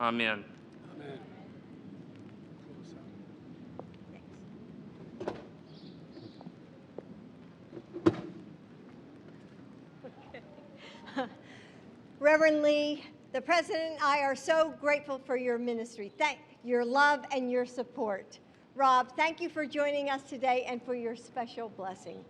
Amen. Amen. Reverend Lee, the President and I are so grateful for your ministry, your love and your support. Rob, thank you for joining us today and for your special blessing.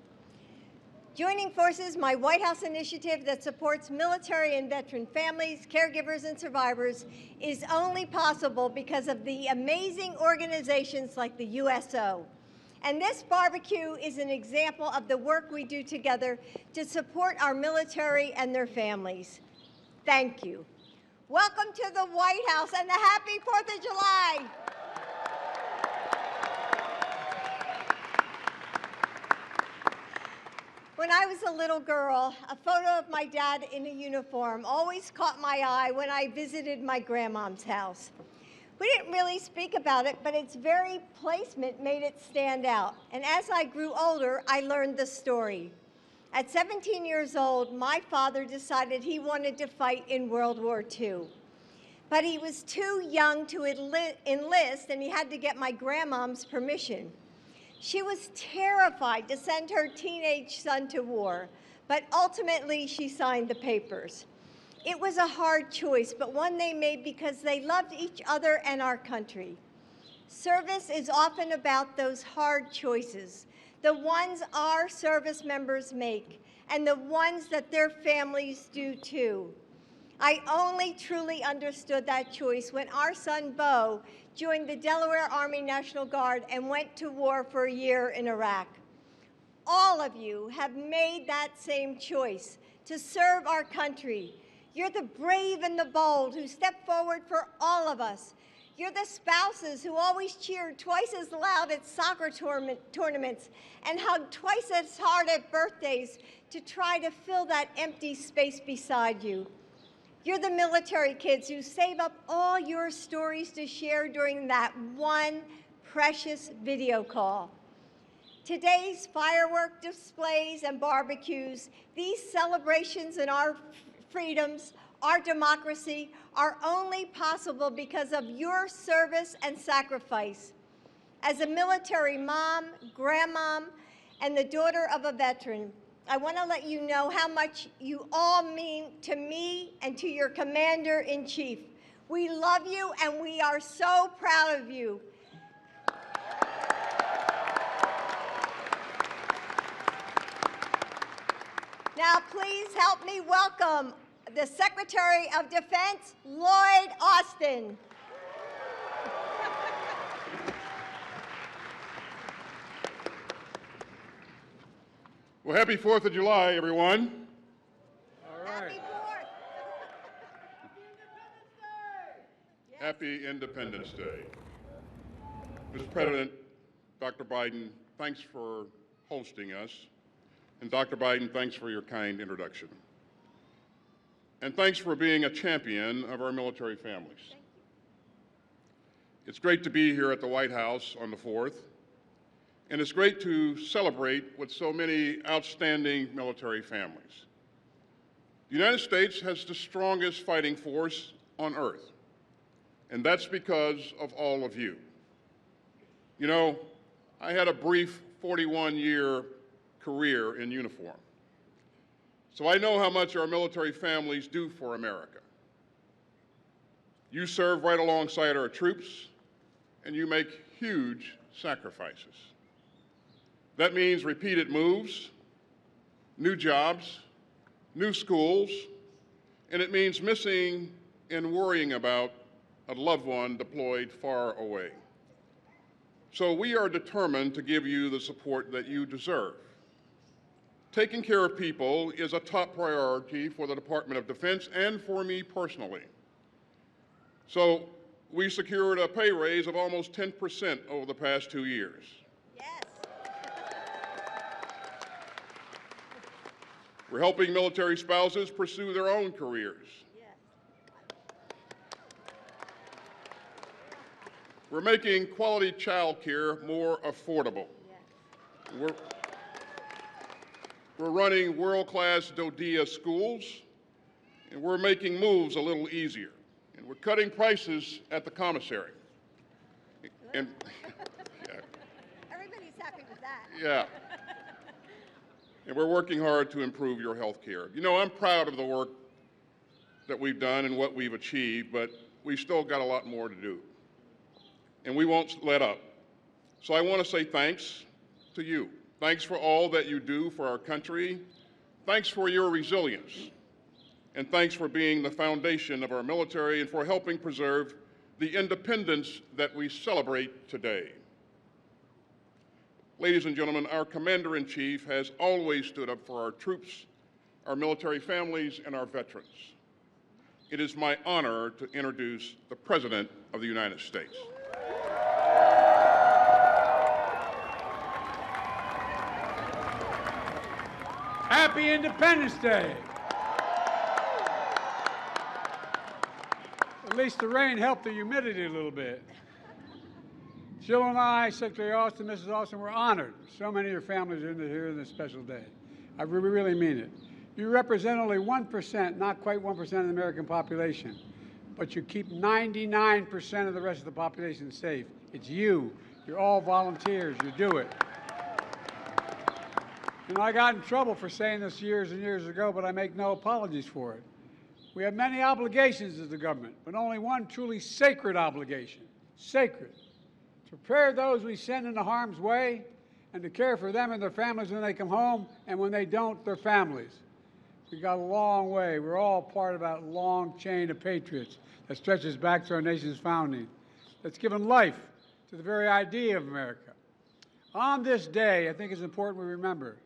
Joining Forces, my White House initiative that supports military and veteran families, caregivers, and survivors, is only possible because of the amazing organizations like the USO. And this barbecue is an example of the work we do together to support our military and their families. Thank you. Welcome to the White House and a happy 4th of July. When I was a little girl, a photo of my dad in a uniform always caught my eye when I visited my grandmom's house. We didn't really speak about it, but its very placement made it stand out. And as I grew older, I learned the story. At 17 years old, my father decided he wanted to fight in World War II. But he was too young to enlist, and he had to get my grandmom's permission. She was terrified to send her teenage son to war, but ultimately she signed the papers. It was a hard choice, but one they made because they loved each other and our country. Service is often about those hard choices, the ones our service members make, and the ones that their families do too. I only truly understood that choice when our son, Bo, joined the Delaware Army National Guard and went to war for a year in Iraq. All of you have made that same choice to serve our country. You're the brave and the bold who step forward for all of us. You're the spouses who always cheered twice as loud at soccer tournaments and hugged twice as hard at birthdays to try to fill that empty space beside you. You're the military kids who save up all your stories to share during that one precious video call. Today's firework displays and barbecues, these celebrations in our freedoms, our democracy, are only possible because of your service and sacrifice. As a military mom, grandmom, and the daughter of a veteran, I want to let you know how much you all mean to me and to your Commander-in-Chief. We love you and we are so proud of you. Now please help me welcome the Secretary of Defense, Lloyd Austin. Well, happy 4th of July, everyone. All right. Happy 4th. Happy Independence Day. Mr. President, Dr. Biden, thanks for hosting us. And Dr. Biden, thanks for your kind introduction. And thanks for being a champion of our military families. Thank you. It's great to be here at the White House on the 4th. And it's great to celebrate with so many outstanding military families. The United States has the strongest fighting force on earth, and that's because of all of you. You know, I had a brief 41-year career in uniform, so I know how much our military families do for America. You serve right alongside our troops, and you make huge sacrifices. That means repeated moves, new jobs, new schools, and it means missing and worrying about a loved one deployed far away. So we are determined to give you the support that you deserve. Taking care of people is a top priority for the Department of Defense and for me personally. So we secured a pay raise of almost 10% over the past 2 years. Yes. We're helping military spouses pursue their own careers. Yes. We're making quality child care more affordable. Yes. We're running world-class DoDEA schools, and we're making moves a little easier. And We're cutting prices at the commissary. And, Everybody's happy with that. yeah. And we're working hard to improve your health care. You know, I'm proud of the work that we've done and what we've achieved, but we've still got a lot more to do. And we won't let up. So I want to say thanks to you. Thanks for all that you do for our country. Thanks for your resilience. And thanks for being the foundation of our military and for helping preserve the independence that we celebrate today. Ladies and gentlemen, our Commander-in-Chief has always stood up for our troops, our military families, and our veterans. It is my honor to introduce the President of the United States. Happy Independence Day. At least the rain helped the humidity a little bit. Jill and I, Secretary Austin, Mrs. Austin, we're honored. So many of your families are here on this special day. I really mean it. You represent only 1%, not quite 1% of the American population, but you keep 99% of the rest of the population safe. It's you. You're all volunteers. You do it. You know, I got in trouble for saying this years and years ago, but I make no apologies for it. We have many obligations as the government, but only one truly sacred obligation, sacred, to prepare those we send into harm's way and to care for them and their families when they come home, and when they don't, their families. We got a long way. We're all part of that long chain of patriots that stretches back to our nation's founding, that's given life to the very idea of America. On this day, I think it's important we remember,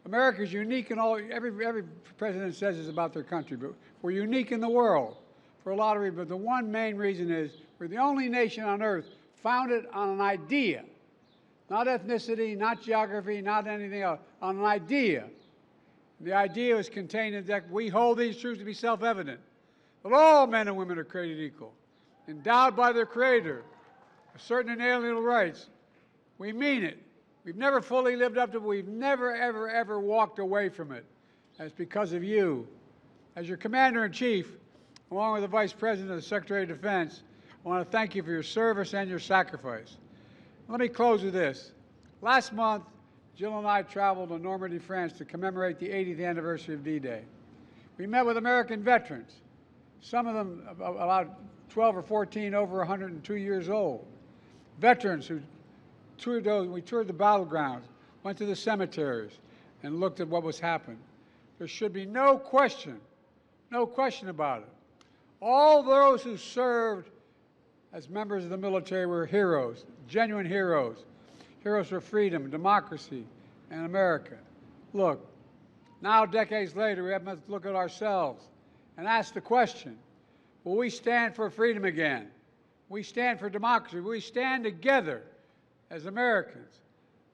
America is unique in all, every president says it's about their country, but we're unique in the world for a lot of reasons. But the one main reason is we're the only nation on earth founded on an idea, not ethnicity, not geography, not anything else, on an idea. The idea is contained in that we hold these truths to be self-evident, that all men and women are created equal, endowed by their Creator with certain inalienable rights. We mean it. We've never fully lived up to it. We've never, ever walked away from it. And it's because of you. As your Commander-in-Chief, along with the Vice President and the Secretary of Defense, I want to thank you for your service and your sacrifice. Let me close with this. Last month, Jill and I traveled to Normandy, France to commemorate the 80th anniversary of D-Day. We met with American veterans, some of them about 12 or 14, over 102 years old. Veterans who we toured the battlegrounds, went to the cemeteries, and looked at what was happening. There should be no question about it. All those who served as members of the military were heroes, genuine heroes, heroes for freedom, democracy, and America. Look, now decades later, we have to look at ourselves and ask the question, will we stand for freedom again? Will we stand for democracy? Will we stand together as Americans?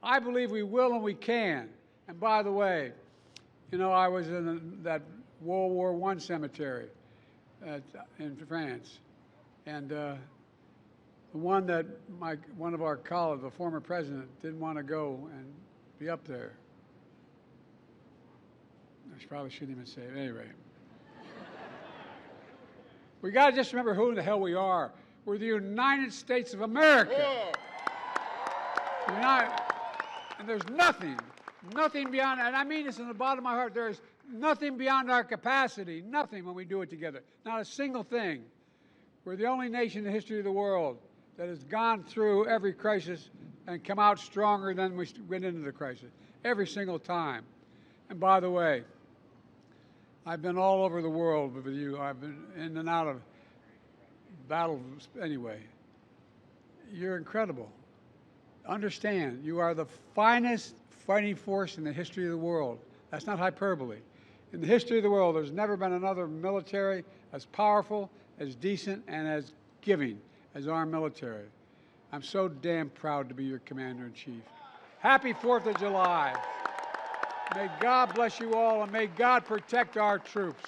I believe we will and we can. And by the way, you know, I was in that World War I cemetery in France. And the one that one of our colleagues, the former president, didn't want to go and be up there. I probably shouldn't even say it. Anyway. We got to just remember who the hell we are. We're the United States of America. Whoa. And there's nothing beyond, and I mean this in the bottom of my heart, there's nothing beyond our capacity, nothing when we do it together, not a single thing. We're the only nation in the history of the world that has gone through every crisis and come out stronger than we went into the crisis, every single time. And by the way, I've been all over the world with you. I've been in and out of battles anyway. You're incredible. Understand, you are the finest fighting force in the history of the world. That's not hyperbole. In the history of the world, there's never been another military as powerful, as decent, and as giving as our military. I'm so damn proud to be your Commander-in-Chief. Happy 4th of July. May God bless you all, and may God protect our troops.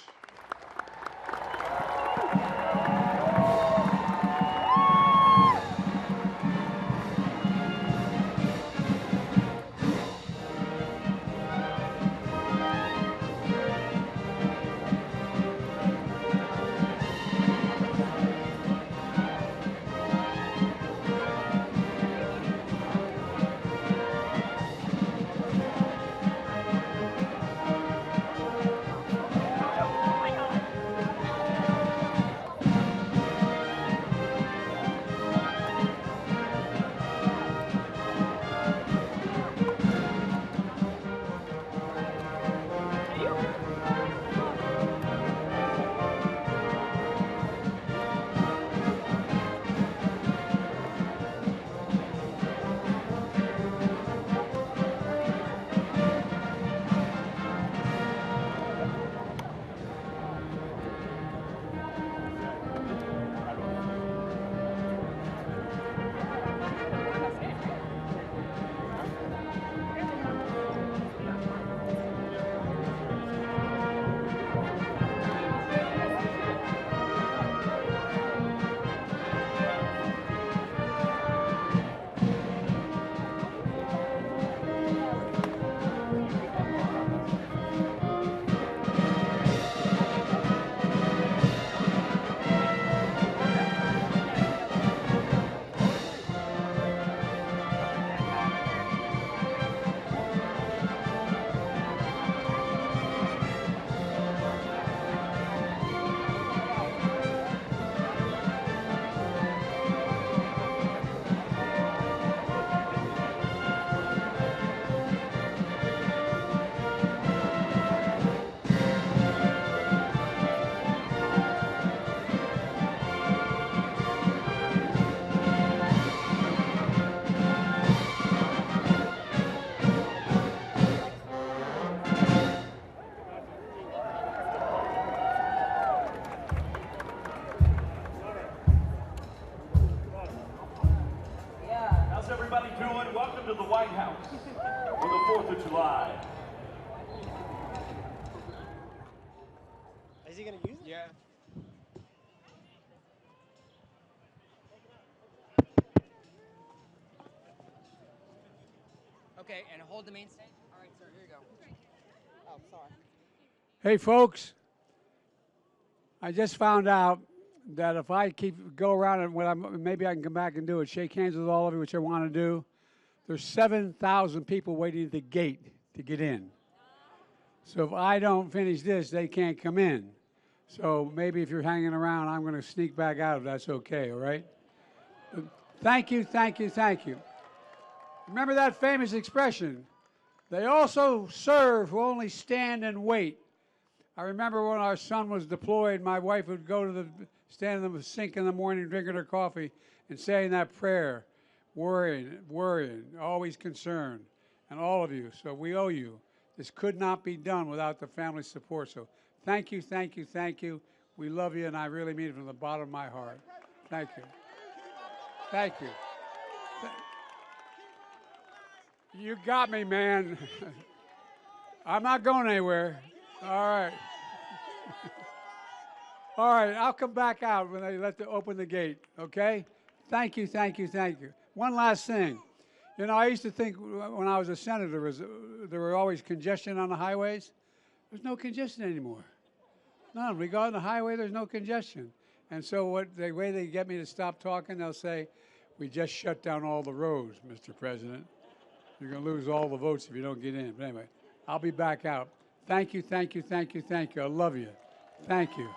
everybody doing? Welcome to the White House for the 4th of July. Is he gonna use it? Yeah. Okay, and hold the main stage. All right, sir, here you go. Oh, sorry. Hey, folks, I just found out that if I go around and maybe I can come back and do it, shake hands with all of you, which I want to do. There's 7,000 people waiting at the gate to get in. So if I don't finish this, they can't come in. So maybe if you're hanging around, I'm going to sneak back out if that's okay, all right? But thank you, thank you, thank you. Remember that famous expression, they also serve who only stand and wait. I remember when our son was deployed, my wife would go to stand in the sink in the morning drinking her coffee and saying that prayer, worrying, always concerned, and all of you. So we owe you. This could not be done without the family support. So thank you, thank you, thank you. We love you, and I really mean it from the bottom of my heart. Thank you. Thank you. You got me, man. I'm not going anywhere. All right. All right, I'll come back out when they open the gate, okay? Thank you, thank you, thank you. One last thing. You know, I used to think when I was a senator, there were always congestion on the highways. There's no congestion anymore. None. We go on the highway, there's no congestion. And so the way they get me to stop talking, they'll say, we just shut down all the roads, Mr. President. You're going to lose all the votes if you don't get in. But anyway, I'll be back out. Thank you, thank you, thank you, thank you. I love you. Thank you.